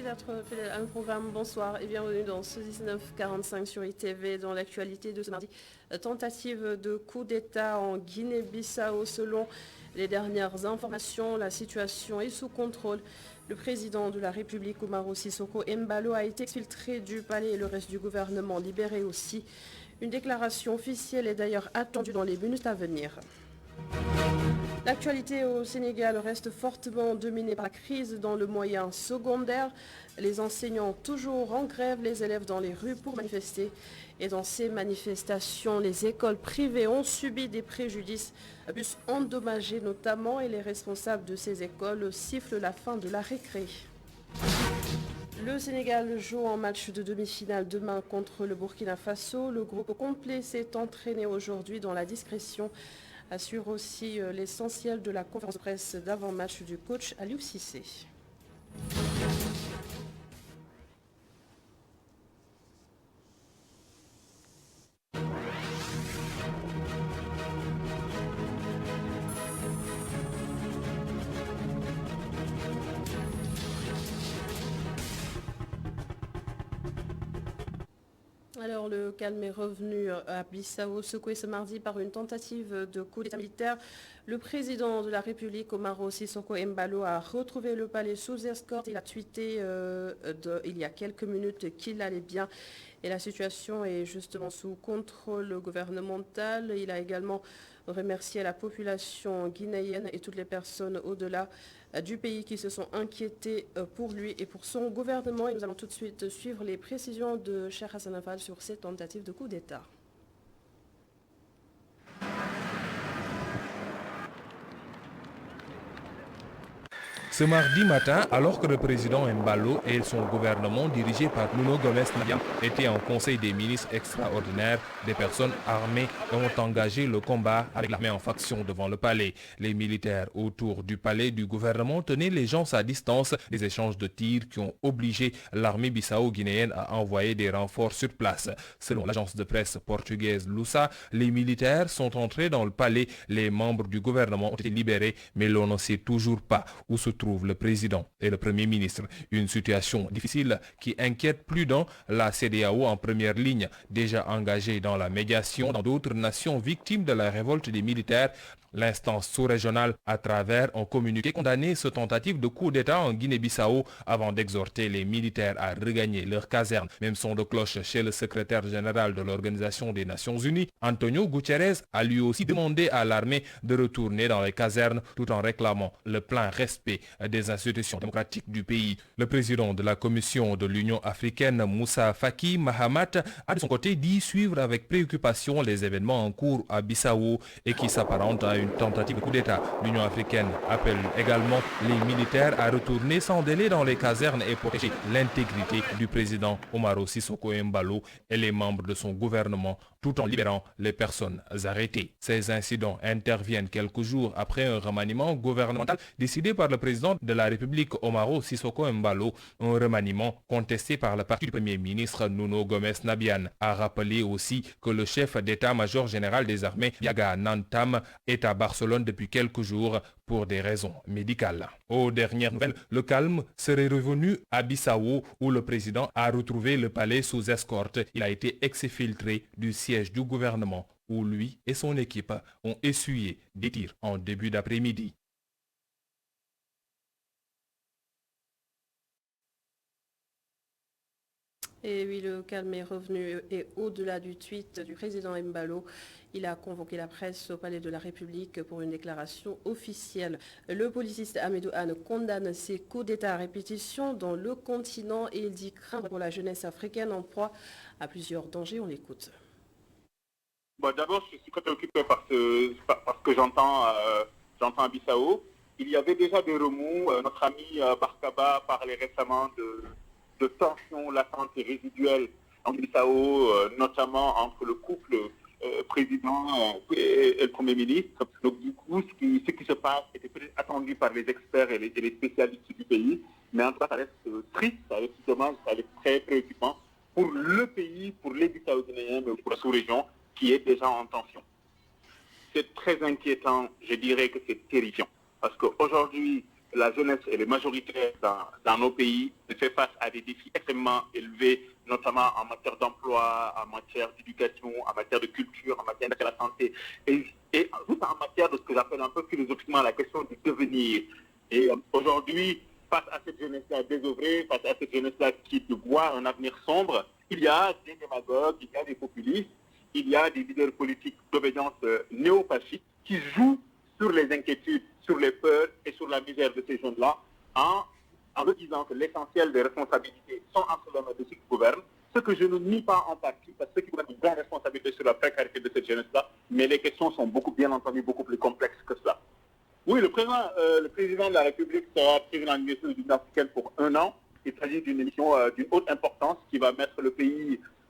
d'être fidèle à nos programmes. Bonsoir et bienvenue dans ce 1945 sur ITV. Dans l'actualité de ce mardi, tentative de coup d'État en Guinée-Bissau. Selon les dernières informations, la situation est sous contrôle. Le président de la République, Umaro Sissoco Embalo, a été exfiltré du palais et le reste du gouvernement libéré aussi. Une déclaration officielle est d'ailleurs attendue dans les minutes à venir. L'actualité au Sénégal reste fortement dominée par la crise dans le moyen secondaire. Les enseignants toujours en grève, les élèves dans les rues pour manifester. Et dans ces manifestations, les écoles privées ont subi des préjudices, bus endommagés notamment, et les responsables de ces écoles sifflent la fin de la récré. Le Sénégal joue en match de demi-finale demain contre le Burkina Faso. Le groupe complet s'est entraîné aujourd'hui dans la discrétion. Assure aussi l'essentiel de la conférence de presse d'avant-match du coach Aliou Cissé. Alors le calme est revenu à Bissau, secoué ce mardi par une tentative de coup d'État militaire. Le président de la République, Umaro Sissoco Embalo, a retrouvé le palais sous escorte. Il a tweeté il y a quelques minutes qu'il allait bien et la situation est justement sous contrôle gouvernemental. Il a également remercié la population guinéenne et toutes les personnes au-delà du pays qui se sont inquiétés pour lui et pour son gouvernement. Et nous allons tout de suite suivre les précisions de Cheikh Hassan Afal sur cette tentative de coup d'État. Ce mardi matin, alors que le président Embalo et son gouvernement dirigé par Nuno Gomes Nabian étaient en conseil des ministres extraordinaires, des personnes armées ont engagé le combat avec l'armée en faction devant le palais. Les militaires autour du palais du gouvernement tenaient les gens à distance, des échanges de tirs qui ont obligé l'armée bissau-guinéenne à envoyer des renforts sur place. Selon l'agence de presse portugaise Lusa, les militaires sont entrés dans le palais, les membres du gouvernement ont été libérés, mais l'on ne sait toujours pas où se trouve le président et le premier ministre. Une situation difficile qui inquiète plus d'un, la CEDEAO en première ligne, déjà engagée dans la médiation dans d'autres nations victimes de la révolte des militaires. L'instance sous-régionale, à travers un communiqué, condamné cette tentative de coup d'État en Guinée-Bissau avant d'exhorter les militaires à regagner leurs casernes. Même son de cloche chez le secrétaire général de l'Organisation des Nations Unies, Antonio Guterres, a lui aussi demandé à l'armée de retourner dans les casernes tout en réclamant le plein respect des institutions démocratiques du pays. Le président de la Commission de l'Union africaine, Moussa Faki Mahamat, a de son côté dit suivre avec préoccupation les événements en cours à Bissau et qui s'apparentent à une tentative de coup d'État. L'Union africaine appelle également les militaires à retourner sans délai dans les casernes et protéger l'intégrité du président Umaro Sissoco Embalo et les membres de son gouvernement tout en libérant les personnes arrêtées. Ces incidents interviennent quelques jours après un remaniement gouvernemental décidé par le président de la République Umaro Sissoco Embalo, un remaniement contesté par le parti du premier ministre Nuno Gomes Nabian. A rappelé aussi que le chef d'état-major général des armées, Yaga Nantam, est à Barcelone depuis quelques jours pour des raisons médicales. Aux dernières nouvelles, le calme serait revenu à Bissau où le président a retrouvé le palais sous escorte. Il a été exfiltré du siège du gouvernement où lui et son équipe ont essuyé des tirs en début d'après-midi. Et oui, le calme est revenu et au-delà du tweet du président Embalo, il a convoqué la presse au Palais de la République pour une déclaration officielle. Le policiste Amadou Anne condamne ces coups d'État à répétition dans le continent et il dit craindre pour la jeunesse africaine en proie à plusieurs dangers. On l'écoute. Bon, d'abord, je suis très préoccupé par ce que j'entends à Bissau. Il y avait déjà des remous. Notre ami Barkaba parlait récemment de tensions latentes et résiduelles en Bissau, notamment entre le couple président et le Premier ministre. Donc du coup, ce qui se passe était peut-être attendu par les experts et les spécialistes du pays, mais en tout cas, ça reste triste, ça reste dommage, ça reste très préoccupant pour le pays, pour les Bissau-Guinéens, mais pour la sous-région qui est déjà en tension. C'est très inquiétant, je dirais que c'est terrifiant, parce qu'aujourd'hui, la jeunesse, elle est majoritaire dans nos pays, fait face à des défis extrêmement élevés, notamment en matière d'emploi, en matière d'éducation, en matière de culture, en matière de la santé, et juste en matière de ce que j'appelle un peu philosophiquement la question du devenir. Et aujourd'hui, face à cette jeunesse-là désœuvrée, face à cette jeunesse-là qui voit un avenir sombre, il y a des démagogues, il y a des populistes, il y a des leaders politiques d'obédience néofasciste qui jouent sur les inquiétudes, sur les peurs et sur la misère de ces jeunes-là en leur disant que l'essentiel des responsabilités sont entre les mains de ceux qui gouvernent, ce que je ne nie pas en partie, parce que ceux qui gouvernent ont une grande responsabilité sur la précarité de cette jeunesse-là, mais les questions sont bien entendu beaucoup plus complexes que cela. Oui, le président de la République sera président de l'Union africaine pour 1 an. Il s'agit d'une mission d'une haute importance qui va mettre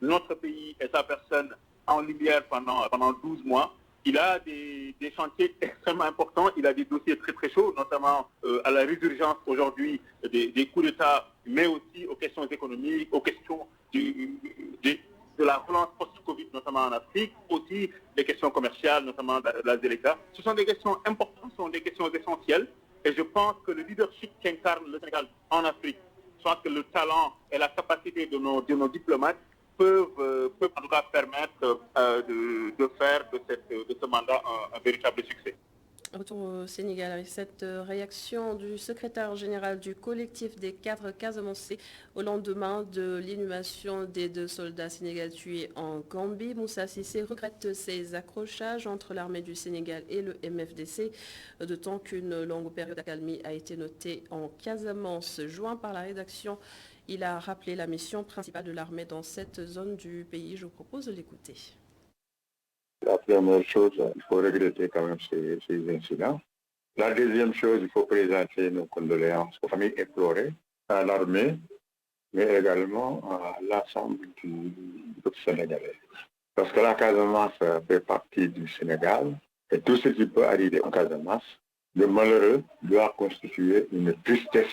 notre pays et sa personne en lumière pendant 12 mois. Il a des chantiers extrêmement importants, il a des dossiers très très chauds, notamment à la résurgence aujourd'hui des coups d'État, mais aussi aux questions économiques, aux questions de la relance post-Covid, notamment en Afrique, aussi des questions commerciales, notamment de la ZLECA. Ce sont des questions importantes, ce sont des questions essentielles, et je pense que le leadership qu'incarne le Sénégal en Afrique, soit que le talent et la capacité de nos diplomates peuvent en tout cas permettre de faire de ce mandat un véritable succès. Retour au Sénégal avec cette réaction du secrétaire général du collectif des cadres casamançais au lendemain de l'inhumation des 2 soldats sénégalais tués en Gambie. Moussa Cissé regrette ces accrochages entre l'armée du Sénégal et le MFDC, d'autant qu'une longue période d'accalmie a été notée en Casamance. Joint par la rédaction, il a rappelé la mission principale de l'armée dans cette zone du pays. Je vous propose de l'écouter. La première chose, il faut regretter quand même ces incidents. La deuxième chose, il faut présenter nos condoléances aux familles éplorées, à l'armée, mais également à l'ensemble du peuple sénégalais. Parce que la Casamance fait partie du Sénégal, et tout ce qui peut arriver en Casamance, de malheureux, doit constituer une tristesse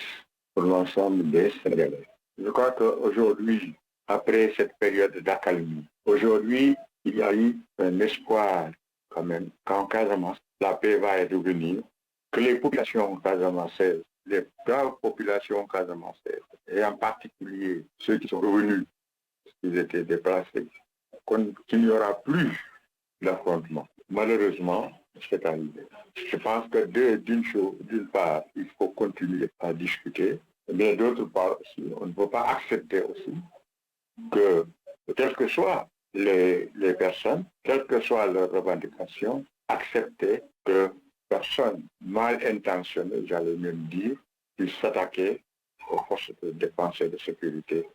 pour l'ensemble des Sénégalais. Je crois qu'aujourd'hui, après cette période d'accalmie, aujourd'hui, il y a eu un espoir quand même qu'en Casamance, la paix va revenir, que les populations casamancaises, les braves populations casamancaises, et en particulier ceux qui sont revenus, ils étaient déplacés, qu'il n'y aura plus d'affrontement. Malheureusement, c'est arrivé. Je pense que d'une part, il faut continuer à discuter, mais d'autre part aussi, on ne peut pas accepter aussi que, quel que soit les personnes, quelles que soient leurs revendications, accepter que personne mal intentionné, j'allais même dire, puisse s'attaquer aux forces de défense et de sécurité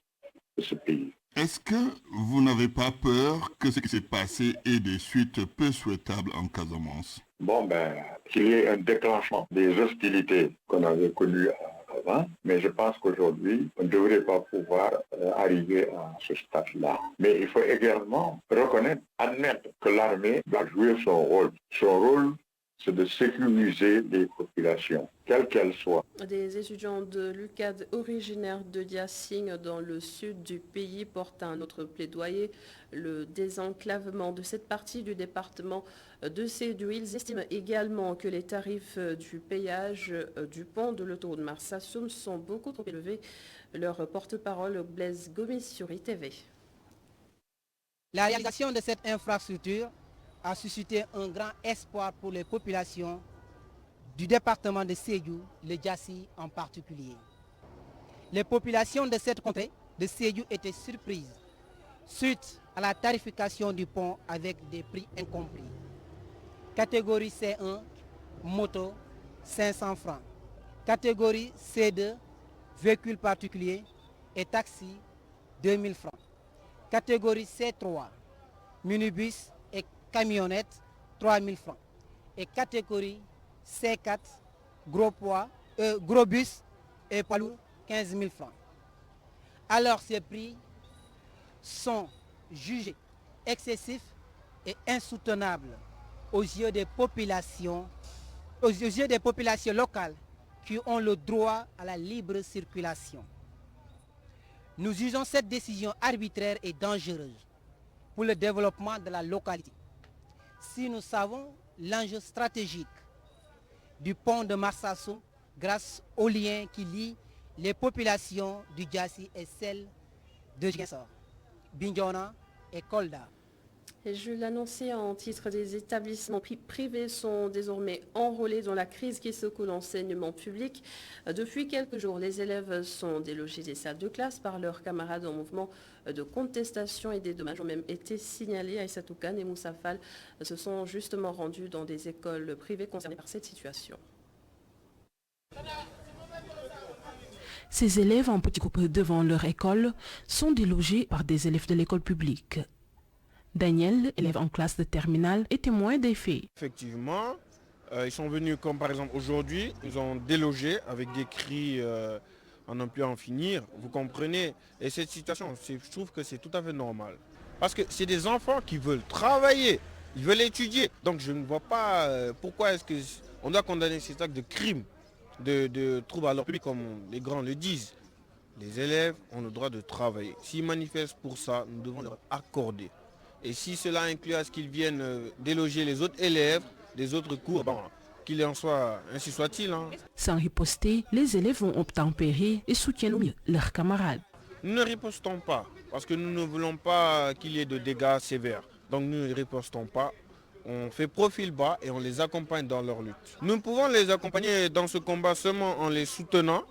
de ce pays. Est-ce que vous n'avez pas peur que ce qui s'est passé ait des suites peu souhaitables en Casamance? Qu'il y ait un déclenchement des hostilités qu'on avait connues avant, mais je pense qu'aujourd'hui, on ne devrait pas pouvoir arriver à ce stade-là. Mais il faut également reconnaître, admettre que l'armée doit jouer son rôle. Son rôle, c'est de sécuriser les populations, quelles qu'elles soient. Des étudiants de l'UCAD originaires de Diassigne dans le sud du pays portent un autre plaidoyer, le désenclavement de cette partie du département de Sédhiou. Ils estiment également que les tarifs du péage du pont de l'autoroute Marsassoum sont beaucoup trop élevés. Leur porte-parole, Blaise Gomis sur ITV. La réalisation de cette infrastructure a suscité un grand espoir pour les populations du département de Sédhiou, le Diassi en particulier. Les populations de cette contrée de Sédhiou étaient surprises suite à la tarification du pont avec des prix incompris. Catégorie C1, moto, 500 francs. Catégorie C2, véhicule particulier et taxi, 2000 francs. Catégorie C3, minibus et camionnette, 3000 francs. Et catégorie C4, gros bus et poids lourd, 15 000 francs. Alors ces prix sont jugés excessifs et insoutenables aux yeux des populations locales qui ont le droit à la libre circulation. Nous jugeons cette décision arbitraire et dangereuse pour le développement de la localité. Si nous savons l'enjeu stratégique du pont de Marsassoum grâce aux liens qui lient les populations du Djassi et celles de Ziguinchor, Bignona et Kolda. Et je l'annonçais en titre, des établissements privés sont désormais enrôlés dans la crise qui secoue l'enseignement public. Depuis quelques jours, les élèves sont délogés des salles de classe par leurs camarades en mouvement de contestation et des dommages ont même été signalés. Aïssatou Kane et Moussa Fall se sont justement rendus dans des écoles privées concernées par cette situation. Ces élèves en petits groupes devant leur école sont délogés par des élèves de l'école publique. Daniel, élève en classe de terminale, est témoin des faits. Effectivement, ils sont venus comme par exemple aujourd'hui, ils ont délogé avec des cris en n'en plus en finir, vous comprenez. Et cette situation, je trouve que c'est tout à fait normal. Parce que c'est des enfants qui veulent travailler, ils veulent étudier. Donc je ne vois pas pourquoi est-ce qu'on doit condamner cet acte de crime, de trouble à l'ordre public comme les grands le disent. Les élèves ont le droit de travailler. S'ils manifestent pour ça, nous devons leur accorder. Et si cela inclut à ce qu'ils viennent déloger les autres élèves des autres cours, bon, qu'il en soit, ainsi soit-il. Hein. Sans riposter, les élèves vont obtempérer et soutiennent mieux leurs camarades. Nous ne ripostons pas, parce que nous ne voulons pas qu'il y ait de dégâts sévères. Donc nous ne ripostons pas, on fait profil bas et on les accompagne dans leur lutte. Nous pouvons les accompagner dans ce combat seulement en les soutenant,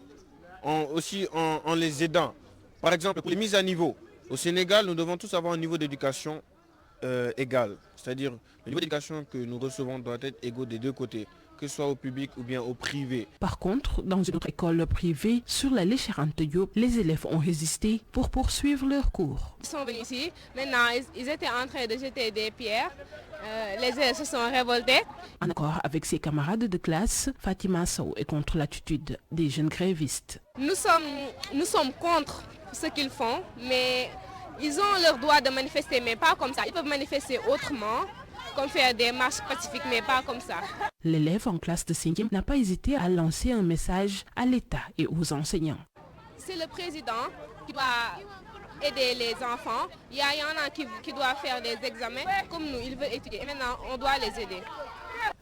aussi en les aidant. Par exemple, pour les mises à niveau. Au Sénégal, nous devons tous avoir un niveau d'éducation égal. C'est-à-dire, le niveau d'éducation que nous recevons doit être égaux des deux côtés, que ce soit au public ou bien au privé. Par contre, dans une autre école privée, sur la Léchérante Diop, les élèves ont résisté pour poursuivre leurs cours. Ils sont venus ici, maintenant ils étaient en train de jeter des pierres, les élèves se sont révoltés. En accord avec ses camarades de classe, Fatima Sow est contre l'attitude des jeunes grévistes. Nous sommes contre ce qu'ils font, mais ils ont leur droit de manifester, mais pas comme ça. Ils peuvent manifester autrement, comme faire des marches pacifiques, mais pas comme ça. L'élève en classe de 5e n'a pas hésité à lancer un message à l'État et aux enseignants. C'est le président qui doit aider les enfants. Il y en a qui doivent faire des examens, comme nous, ils veulent étudier. Et maintenant, on doit les aider.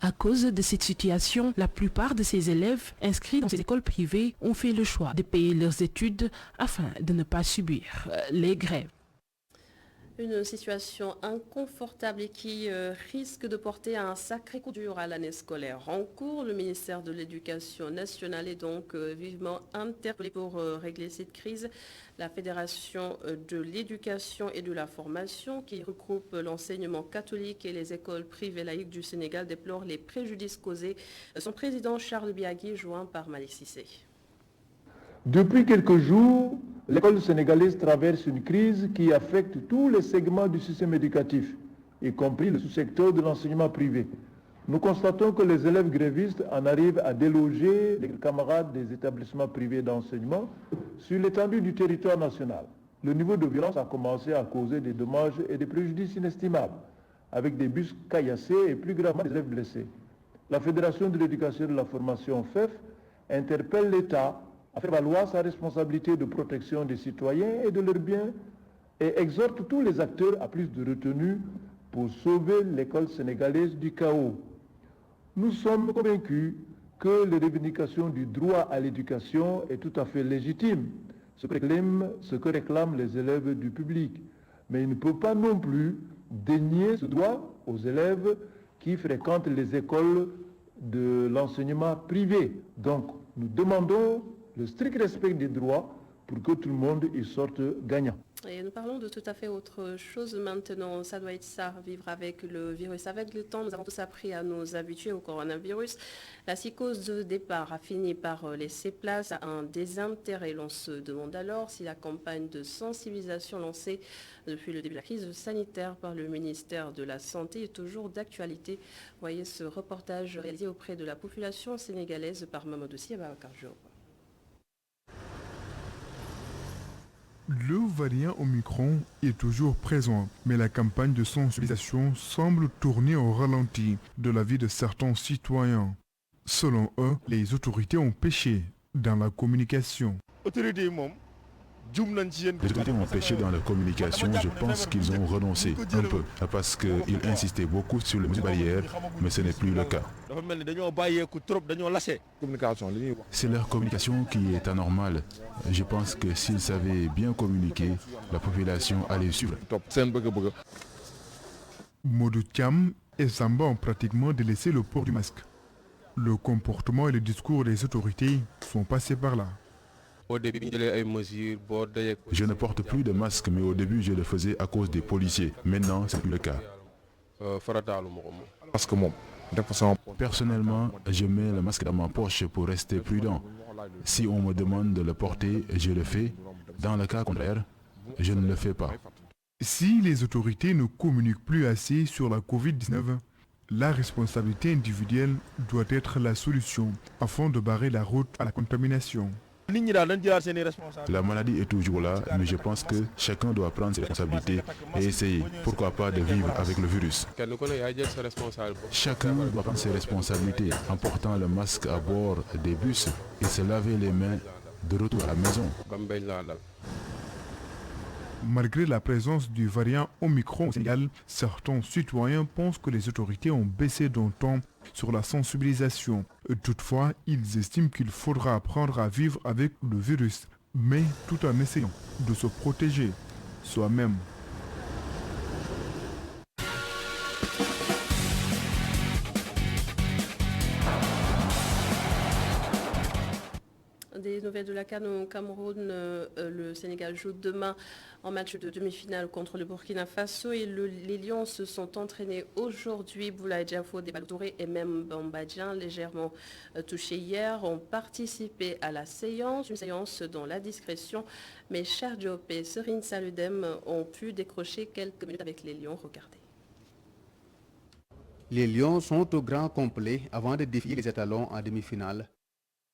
À cause de cette situation, la plupart de ces élèves inscrits dans ces écoles privées ont fait le choix de payer leurs études afin de ne pas subir les grèves. Une situation inconfortable et qui risque de porter un sacré coup dur à l'année scolaire en cours. Le ministère de l'Éducation nationale est donc vivement interpellé pour régler cette crise. La Fédération de l'éducation et de la formation, qui regroupe l'enseignement catholique et les écoles privées laïques du Sénégal, déplore les préjudices causés. Son président Charles Biagui, joint par Malik Sissé. Depuis quelques jours, l'école sénégalaise traverse une crise qui affecte tous les segments du système éducatif, y compris le sous-secteur de l'enseignement privé. Nous constatons que les élèves grévistes en arrivent à déloger les camarades des établissements privés d'enseignement sur l'étendue du territoire national. Le niveau de violence a commencé à causer des dommages et des préjudices inestimables, avec des bus caillassés et plus gravement des élèves blessés. La Fédération de l'éducation et de la formation FEF interpelle l'État à faire valoir sa responsabilité de protection des citoyens et de leurs biens et exhorte tous les acteurs à plus de retenue pour sauver l'école sénégalaise du chaos. Nous sommes convaincus que les revendications du droit à l'éducation est tout à fait légitime, ce que réclament les élèves du public. Mais il ne peut pas non plus dénier ce droit aux élèves qui fréquentent les écoles de l'enseignement privé. Donc, nous demandons le strict respect des droits pour que tout le monde y sorte gagnant. Et nous parlons de tout à fait autre chose maintenant. Ça doit être ça, vivre avec le virus. Avec le temps, nous avons tous appris à nous habituer au coronavirus. La psychose de départ a fini par laisser place à un désintérêt. L'on se demande alors si la campagne de sensibilisation lancée depuis le début de la crise sanitaire par le ministère de la Santé est toujours d'actualité. Voyez ce reportage réalisé auprès de la population sénégalaise par Mamadou Siabakar Diop. Le variant Omicron est toujours présent, mais la campagne de sensibilisation semble tourner au ralenti de la vie de certains citoyens. Selon eux, les autorités ont péché dans la communication. Autorité moom Les autorités ont pêché dans leur communication, je pense qu'ils ont renoncé un peu, parce qu'ils insistaient beaucoup sur les mesures barrières, mais ce n'est plus le cas. C'est leur communication qui est anormale. Je pense que s'ils savaient bien communiquer, la population allait suivre. Modou Thiam et Samba ont pratiquement délaissé le port du masque. Le comportement et le discours des autorités sont passés par là. Je ne porte plus de masque, mais au début je le faisais à cause des policiers. Maintenant, ce n'est plus le cas. Personnellement, je mets le masque dans ma poche pour rester prudent. Si on me demande de le porter, je le fais. Dans le cas contraire, je ne le fais pas. Si les autorités ne communiquent plus assez sur la Covid-19, la responsabilité individuelle doit être la solution afin de barrer la route à la contamination. La maladie est toujours là, mais je pense que chacun doit prendre ses responsabilités et essayer, pourquoi pas, de vivre avec le virus. Chacun doit prendre ses responsabilités en portant le masque à bord des bus et se laver les mains de retour à la maison. Malgré la présence du variant Omicron au Sénégal, certains citoyens pensent que les autorités ont baissé d'un ton sur la sensibilisation. Toutefois, ils estiment qu'il faudra apprendre à vivre avec le virus, mais tout en essayant de se protéger soi-même. Des nouvelles de la CAN au Cameroun, le Sénégal joue demain en match de demi-finale contre le Burkina Faso et les Lions se sont entraînés aujourd'hui. Boulaye Diafo, Debalo Touré et même Bambadjian, légèrement touchés hier, ont participé à la séance, une séance dont la discrétion, mais Cher Diop et Serine Saludem ont pu décrocher quelques minutes avec les Lions. Regardez. Les Lions sont au grand complet avant de défier les étalons en demi-finale.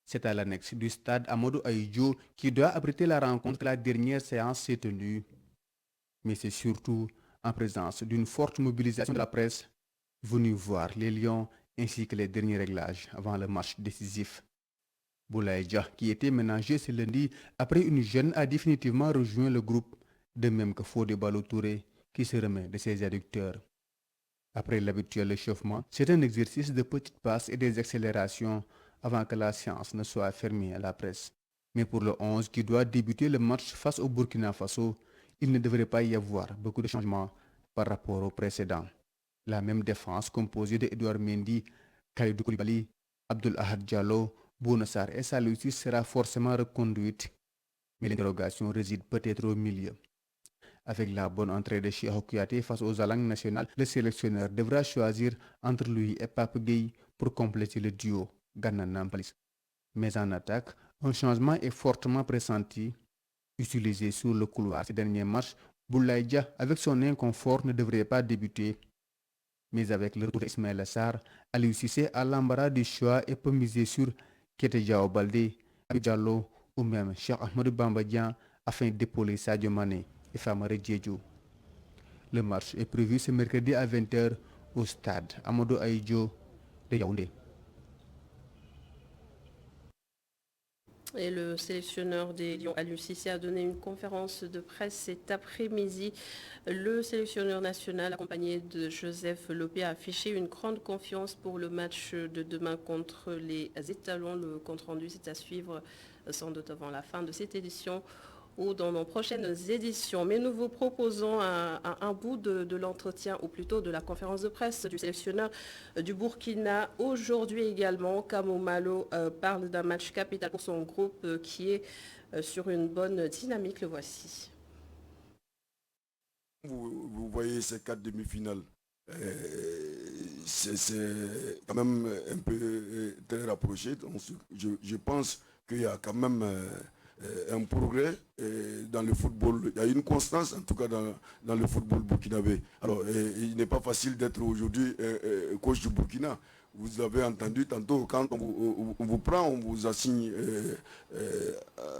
C'est à l'annexe du stade Amadou Ahidjo qui doit abriter la rencontre que la dernière séance s'est tenue. Mais c'est surtout en présence d'une forte mobilisation de la presse venue voir les Lions ainsi que les derniers réglages avant le match décisif. Boulaye Dia, qui était ménagé ce lundi après une gêne, a définitivement rejoint le groupe, de même que Fodé Ballo-Touré qui se remet de ses adducteurs. Après l'habituel échauffement, c'est un exercice de petites passes et des accélérations avant que la séance ne soit fermée à la presse. Mais pour le 11 qui doit débuter le match face au Burkina Faso, il ne devrait pas y avoir beaucoup de changements par rapport au précédent. La même défense composée de Edouard Mendy, Khalidou Koulibaly, Abdoul Ahad Diallo, Bouna Sarr et Saliou Ciss sera forcément reconduite. Mais l'interrogation réside peut-être au milieu. Avec la bonne entrée de Cheikhou Kouyaté face aux Alangues nationales, le sélectionneur devra choisir entre lui et Pape Gueye pour compléter le duo Gana Nampalys. Mais en attaque, un changement est fortement pressenti. Utilisé sur le couloir ces derniers matchs, Boulaye Dia, avec son inconfort, ne devrait pas débuter. Mais avec le retour d'Ismaël Sarr, Aliou Cissé a l'embarras du choix et peut miser sur Keita Diao Baldé, Habib Diallo ou même Cheikh Ahmadou Bambadjian afin d'épauler Sadio Mané et Famara Diédhiou. Le match est prévu ce mercredi à 20h au stade Amadou Ahidjo de Yaoundé. Et le sélectionneur des Lions, Aliou Cissé, a donné une conférence de presse cet après-midi. Le sélectionneur national, accompagné de Joseph Lopé, a affiché une grande confiance pour le match de demain contre les étalons. Le compte-rendu, c'est à suivre sans doute avant la fin de cette édition ou dans nos prochaines éditions. Mais nous vous proposons un bout de l'entretien, ou plutôt de la conférence de presse du sélectionneur du Burkina. Aujourd'hui également, Kamo Malo parle d'un match capital pour son groupe qui est sur une bonne dynamique. Le voici. Vous voyez ces 4 demi-finales. C'est quand même un peu très rapproché. Donc, je pense qu'il y a quand même un progrès dans le football. Il y a une constance en tout cas dans le football burkinabé. Alors il n'est pas facile d'être aujourd'hui coach du Burkina. Vous avez entendu tantôt, quand on vous prend, on vous assigne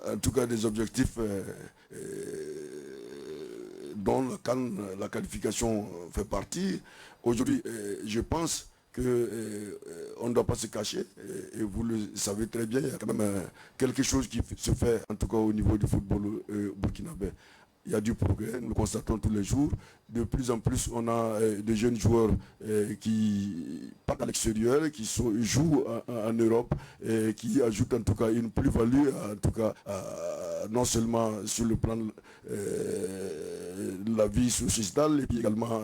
en tout cas des objectifs dont la qualification fait partie. Aujourd'hui, je pense qu'on ne doit pas se cacher. Et vous le savez très bien, il y a quand même quelque chose qui se fait, en tout cas au niveau du football burkinabé. Il y a du progrès, nous le constatons tous les jours. De plus en plus, on a des jeunes joueurs qui partent à l'extérieur, qui jouent en Europe, et qui ajoutent en tout cas une plus-value, en tout cas non seulement sur le plan de la vie sociétale, et puis également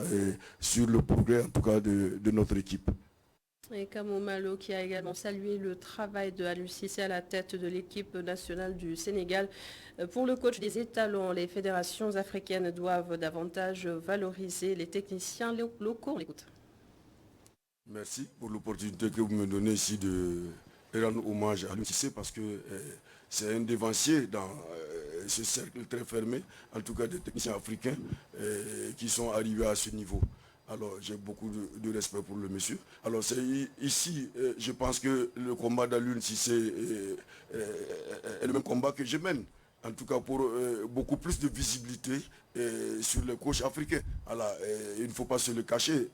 sur le progrès en tout cas de notre équipe. Et Kamo Malo qui a également salué le travail de Aliou Cissé à la tête de l'équipe nationale du Sénégal. Pour le coach des étalons, les fédérations africaines doivent davantage valoriser les techniciens locaux. On l'écoute. Merci pour l'opportunité que vous me donnez ici de rendre hommage à Aliou Cissé parce que c'est un dévancier dans ce cercle très fermé, en tout cas des techniciens africains qui sont arrivés à ce niveau. Alors j'ai beaucoup de respect pour le monsieur. Alors c'est ici, je pense que le combat d'Aliou Cissé est le même combat que je mène. En tout cas pour beaucoup plus de visibilité sur les coachs africains. Alors il ne faut pas se le cacher.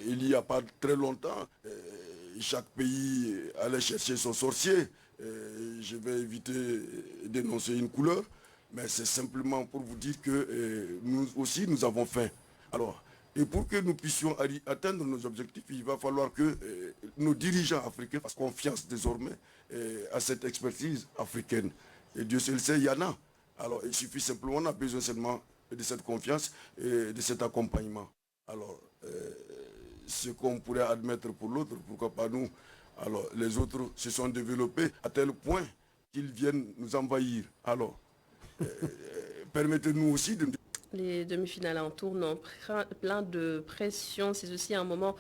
Il n'y a pas très longtemps, chaque pays allait chercher son sorcier. Je vais éviter d'énoncer une couleur, mais c'est simplement pour vous dire que nous aussi nous avons faim. Alors, et pour que nous puissions atteindre nos objectifs, il va falloir que nos dirigeants africains fassent confiance désormais à cette expertise africaine. Et Dieu seul sait, il y en a. Alors, il suffit simplement, on a besoin seulement de cette confiance et de cet accompagnement. Alors, ce qu'on pourrait admettre pour l'autre, pourquoi pas nous? Alors, les autres se sont développés à tel point qu'ils viennent nous envahir. Alors, permettez-nous aussi de... Les demi-finales en tournant plein de pression, c'est aussi un moment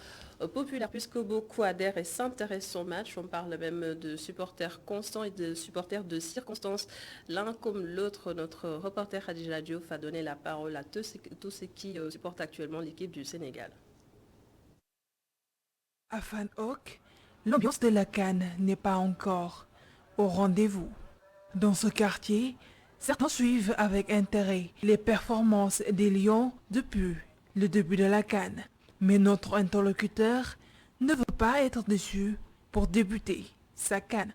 populaire puisque beaucoup adhèrent et s'intéressent au match. On parle même de supporters constants et de supporters de circonstances. L'un comme l'autre, notre reporter Khadija Diouf a donné la parole à tous ceux qui supportent actuellement l'équipe du Sénégal. À Fan Hock, l'ambiance de la CAN n'est pas encore au rendez-vous. Dans ce quartier, certains suivent avec intérêt les performances des Lions depuis le début de la CAN. Mais notre interlocuteur ne veut pas être déçu pour débuter sa CAN.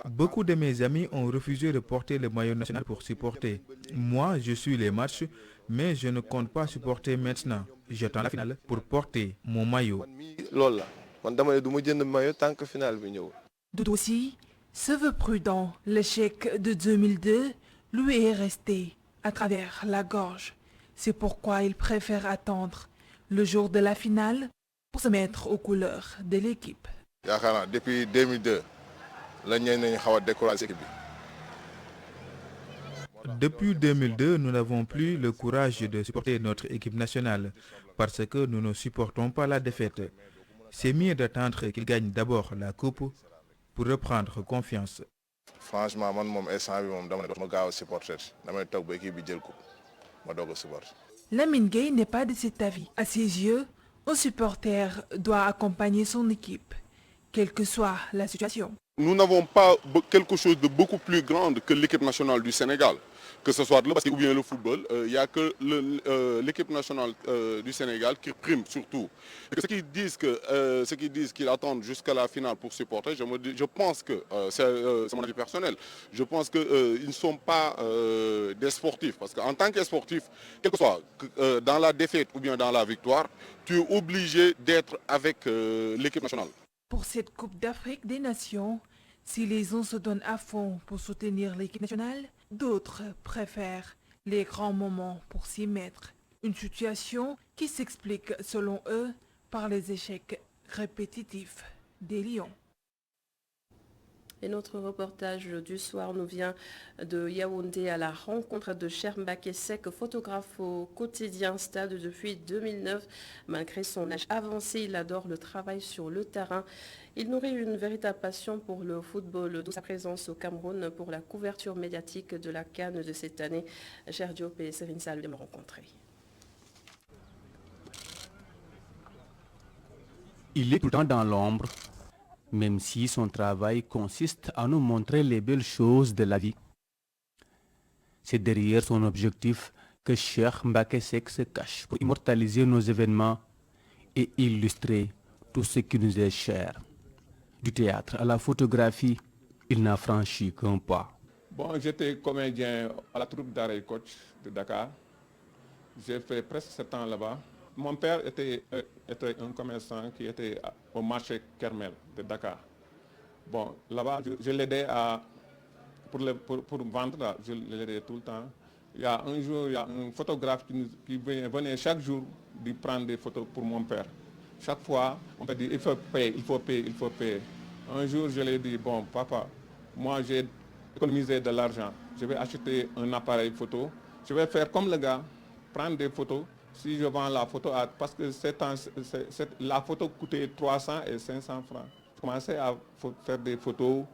Beaucoup de mes amis ont refusé de porter le maillot national pour supporter. Moi, je suis les matchs, mais je ne compte pas supporter maintenant. J'attends la finale pour porter mon maillot. Doudou aussi se veut prudent. L'échec de 2002 lui est resté à travers la gorge. C'est pourquoi il préfère attendre le jour de la finale pour se mettre aux couleurs de l'équipe. Depuis 2002, Depuis 2002, nous n'avons plus le courage de supporter notre équipe nationale parce que nous ne supportons pas la défaite. C'est mieux d'attendre qu'il gagne d'abord la coupe pour reprendre confiance. Franchement, Lamine Gueye n'est pas de cet avis. À ses yeux, un supporter doit accompagner son équipe, quelle que soit la situation. Nous n'avons pas quelque chose de beaucoup plus grand que l'équipe nationale du Sénégal. Que ce soit le basket ou bien le football, il n'y a que l'équipe nationale du Sénégal qui prime surtout. Et ceux qui disent qu'ils attendent jusqu'à la finale pour supporter, je pense que, c'est mon avis personnel, je pense qu'ils ne sont pas des sportifs. Parce qu'en tant que sportif, quel que soit dans la défaite ou bien dans la victoire, tu es obligé d'être avec l'équipe nationale. Pour cette Coupe d'Afrique des Nations, si les uns se donnent à fond pour soutenir l'équipe nationale, d'autres préfèrent les grands moments pour s'y mettre. Une situation qui s'explique, selon eux, par les échecs répétitifs des Lions. Et notre reportage du soir nous vient de Yaoundé à la rencontre de Cheikh Mbacké Seck, photographe au quotidien Stade depuis 2009. Malgré son âge avancé, il adore le travail sur le terrain. Il nourrit une véritable passion pour le football, d'où sa présence au Cameroun pour la couverture médiatique de la CAN de cette année. Cheikh Diop et Serine Sall l'ont rencontré. Il est tout le temps dans l'ombre, même si son travail consiste à nous montrer les belles choses de la vie. C'est derrière son objectif que Cheikh Mbacké Seck se cache pour immortaliser nos événements et illustrer tout ce qui nous est cher. Du théâtre à la photographie, il n'a franchi qu'un pas. Bon, j'étais comédien à la troupe d'art et coach de Dakar. J'ai fait presque 7 ans là-bas. Mon père était un commerçant qui était au marché Kermel de Dakar. Bon, là-bas, je l'aidais pour vendre, là, je l'aidais tout le temps. Il y a un jour, il y a un photographe qui venait chaque jour de prendre des photos pour mon père. Chaque fois, on me dit, il faut payer. Un jour, je lui ai dit, bon, papa, moi j'ai économisé de l'argent. Je vais acheter un appareil photo. Je vais faire comme le gars, prendre des photos. Si je vends la photo, parce que la photo coûtait 300 et 500 francs. Je commençais à faire des photos.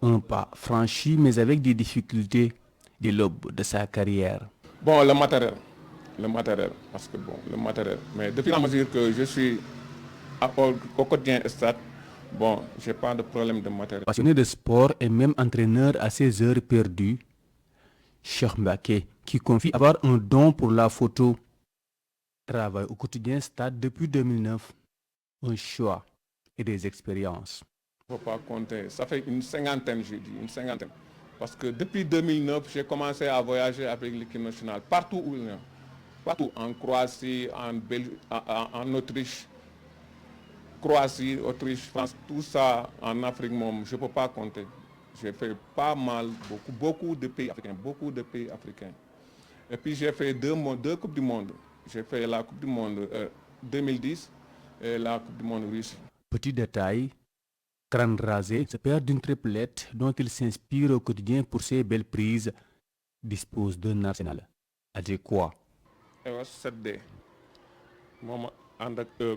Un pas franchi, mais avec des difficultés dès l'aube de sa carrière. Bon, le matériel, parce que bon, le matériel. Mais depuis la mesure que je suis au quotidien stade, bon, j'ai pas de problème de matériel. Passionné de sport et même entraîneur à ses heures perdues, Cheikh Mbacké, qui confie avoir un don pour la photo, travaille au quotidien stade depuis 2009. Un choix et des expériences. Il ne faut pas compter, ça fait une cinquantaine, j'ai dit, une cinquantaine. Parce que depuis 2009, j'ai commencé à voyager avec l'équipe nationale, partout où il y a. Partout, en Croatie, en Autriche, Croatie, Autriche, France, tout ça en Afrique, je ne peux pas compter. J'ai fait pas mal, beaucoup de pays africains. Et puis j'ai fait deux Coupes du Monde. J'ai fait la Coupe du Monde 2010 et la Coupe du Monde russe. Petit détail, crâne rasé, ce père d'une triplette dont il s'inspire au quotidien pour ses belles prises, dispose d'un arsenal adéquat. 7D. Moi,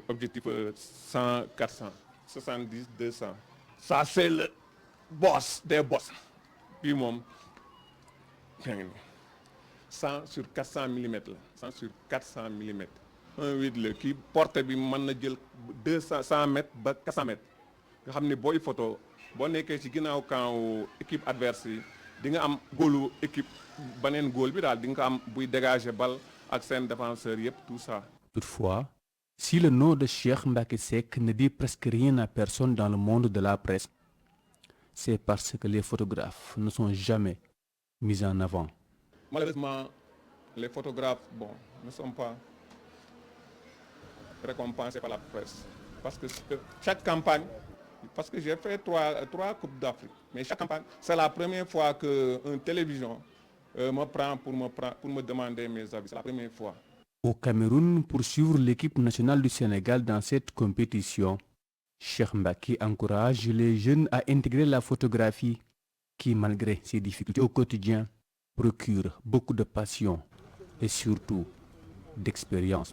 objectif 100, 400, 70, 200. Ça, c'est le boss des boss. Puis, 100 sur 400 mm. 100 sur 400 mm. Un 8 qui porte 200 mètres, 400 mètres. Nga xam ne booy photo boo nekkee ci ginnaaw camp équipe adverse yi di nga am góolu équipe beneen góol bi daal di nga am buy dégager balle ak seen défenseur yëpp tout ça. Toutefois, si le nom de Cheikh Mbacké Seck ne dit presque rien à personne dans le monde de la presse, c'est parce que les photographes ne sont jamais mis en avant. Malheureusement, les photographes, ne sont pas récompensés par la presse. Parce que chaque campagne, parce que j'ai fait trois Coupes d'Afrique, mais chaque campagne, c'est la première fois qu'une télévision me prend pour me demander mes avis. C'est la première fois. Au Cameroun, pour suivre l'équipe nationale du Sénégal dans cette compétition, Cheikh Mbacké encourage les jeunes à intégrer la photographie qui, malgré ses difficultés au quotidien, procure beaucoup de passion et surtout d'expérience.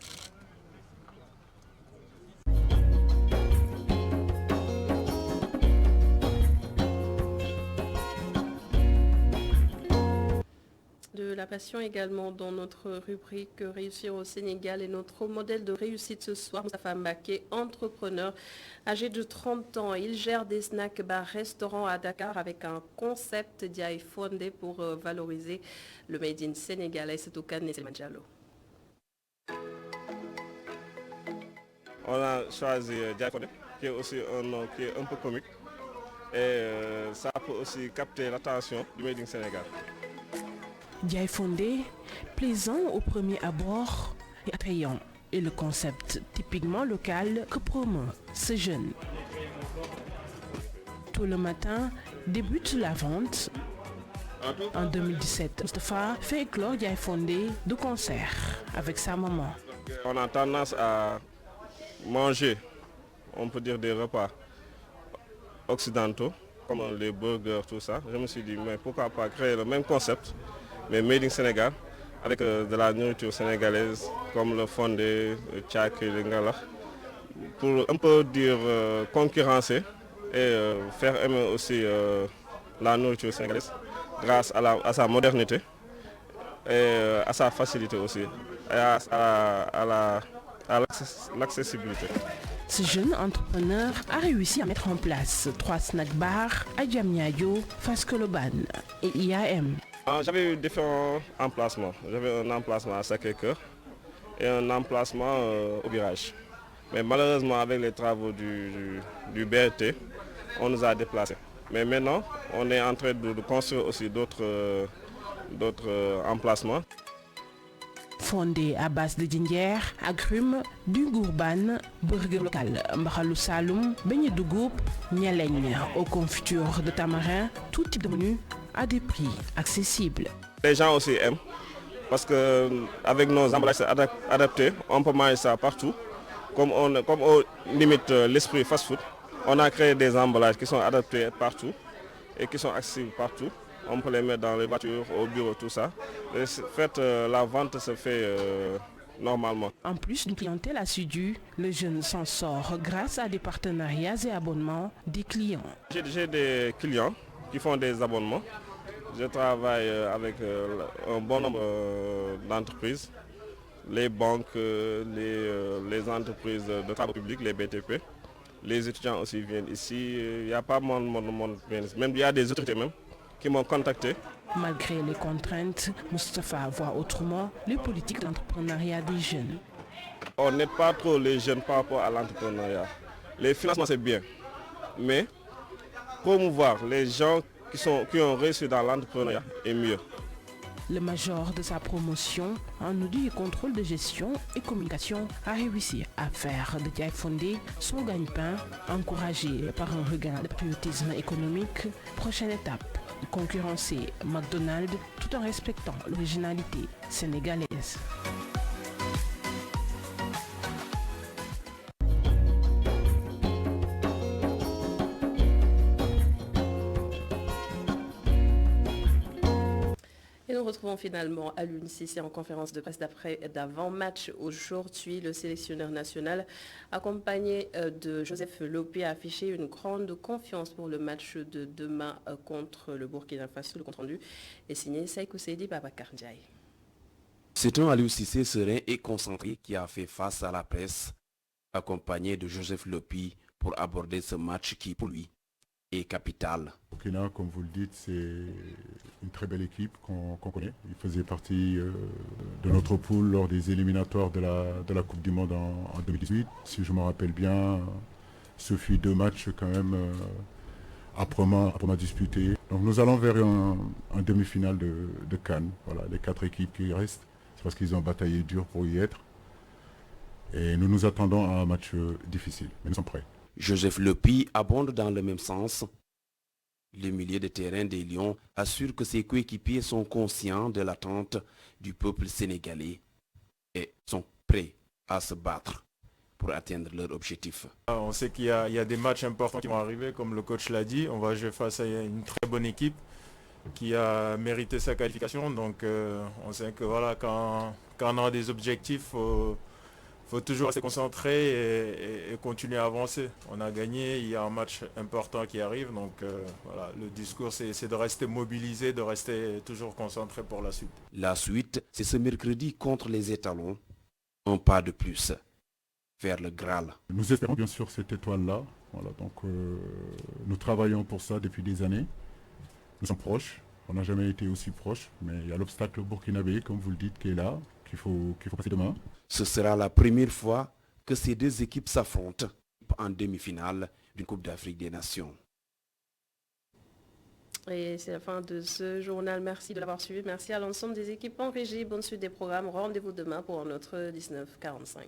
De la passion également dans notre rubrique Réussir au Sénégal et notre modèle de réussite ce soir, Moustapha Mbacké, entrepreneur âgé de 30 ans. Il gère des snack bars restaurants à Dakar avec un concept Diaye Fondé pour valoriser le Made in Sénégal. Aïssatou Kane et Selma Diallo. On a choisi Diaye Fondé, qui est aussi un nom qui est un peu comique et ça peut aussi capter l'attention du Made in Sénégal. Diaye Fondé, plaisant au premier abord et attrayant, est le concept typiquement local que promeut ce jeune. Tôt le matin, débute la vente. En 2017, Moustapha fait éclore Diaye Fondé de concert avec sa maman. On a tendance à manger, on peut dire des repas occidentaux, comme les burgers, tout ça. Je me suis dit, mais pourquoi pas créer le même concept, mais Made in Sénégal, avec de la nourriture sénégalaise, comme le fondé, le tchak et le ngala, pour un peu dire concurrencer et faire aimer aussi la nourriture sénégalaise, grâce à sa modernité et à sa facilité aussi, et à l'accessibilité. Ce jeune entrepreneur a réussi à mettre en place 3 snack bars à Diamniadio, Fass Colobane et IAM. J'avais eu différents emplacements. J'avais un emplacement à Sacré-Cœur et un emplacement au Virage. Mais malheureusement, avec les travaux du BRT, on nous a déplacés. Mais maintenant, on est en train de construire aussi d'autres emplacements. Fondé à base de dindier, agrumes, du gourban, burger local, mbaxalu saloum, beignet de goupe, nialegne aux confitures de tamarin, tout type de menu à des prix accessibles. Les gens aussi aiment parce qu'avec nos emballages adaptés, on peut manger ça partout. Comme on limite l'esprit fast-food, on a créé des emballages qui sont adaptés partout et qui sont accessibles partout. On peut les mettre dans les voitures, au bureau, tout ça. En fait, la vente se fait normalement. En plus d'une clientèle assidue, le jeune s'en sort grâce à des partenariats et abonnements des clients. J'ai des clients qui font des abonnements. Je travaille avec un bon nombre d'entreprises, les banques, les entreprises de travaux publics, les BTP. Les étudiants aussi viennent ici. Il n'y a pas mal de monde qui vient ici. Même il y a des autorités même qui m'ont contacté. Malgré les contraintes, Moustapha voit autrement les politiques d'entrepreneuriat des jeunes. On n'aide pas trop les jeunes par rapport à l'entrepreneuriat. Les financements c'est bien, mais promouvoir les gens qui ont réussi dans l'entrepreneuriat est mieux. Le major de sa promotion, en audit et contrôle de gestion et communication, a réussi à faire de Diaye Fondé son gagne-pain, encouragé par un regain de patriotisme économique. Prochaine étape, concurrencer McDonald's tout en respectant l'originalité sénégalaise. Et nous retrouvons finalement à l'UNCC en conférence de presse d'avant-match aujourd'hui. Le sélectionneur national, accompagné de Joseph Lopé, a affiché une grande confiance pour le match de demain contre le Burkina Faso. Le compte-rendu est signé Saïkou Seydi Babacar Ndiaye. C'est un Aliou Cissé serein et concentré qui a fait face à la presse, accompagné de Joseph Lopé pour aborder ce match qui, pour lui, est capital. Burkina, comme vous le dites, c'est une très belle équipe qu'on connaît. Il faisait partie de notre poule lors des éliminatoires de la Coupe du Monde en 2018. Si je me rappelle bien, ce fut 2 matchs quand même âprement disputés. Donc nous allons vers un demi-finale de Cannes. Voilà, les 4 équipes qui restent, c'est parce qu'ils ont bataillé dur pour y être. Et nous nous attendons à un match difficile, mais nous sommes prêts. Joseph Lopé abonde dans le même sens. Le milieu de terrain des Lions assure que ses coéquipiers sont conscients de l'attente du peuple sénégalais et sont prêts à se battre pour atteindre leur objectif. On sait qu'il y a des matchs importants qui vont arriver, comme le coach l'a dit. On va jouer face à une très bonne équipe qui a mérité sa qualification. Donc on sait que voilà, quand on a des objectifs, faut toujours rester concentré et continuer à avancer. On a gagné, il y a un match important qui arrive, donc voilà, le discours c'est de rester mobilisé, de rester toujours concentré pour la suite. La suite, c'est ce mercredi contre les étalons, un pas de plus vers le Graal. Nous espérons bien sûr cette étoile-là, voilà, donc nous travaillons pour ça depuis des années. Nous sommes proches, on n'a jamais été aussi proches, mais il y a l'obstacle burkinabé, comme vous le dites, qui est là, qu'il faut passer demain. Ce sera la première fois que ces 2 équipes s'affrontent en demi-finale d'une Coupe d'Afrique des Nations. Et c'est la fin de ce journal. Merci de l'avoir suivi. Merci à l'ensemble des équipes en régie. Bonne suite des programmes. Rendez-vous demain pour notre 19h45.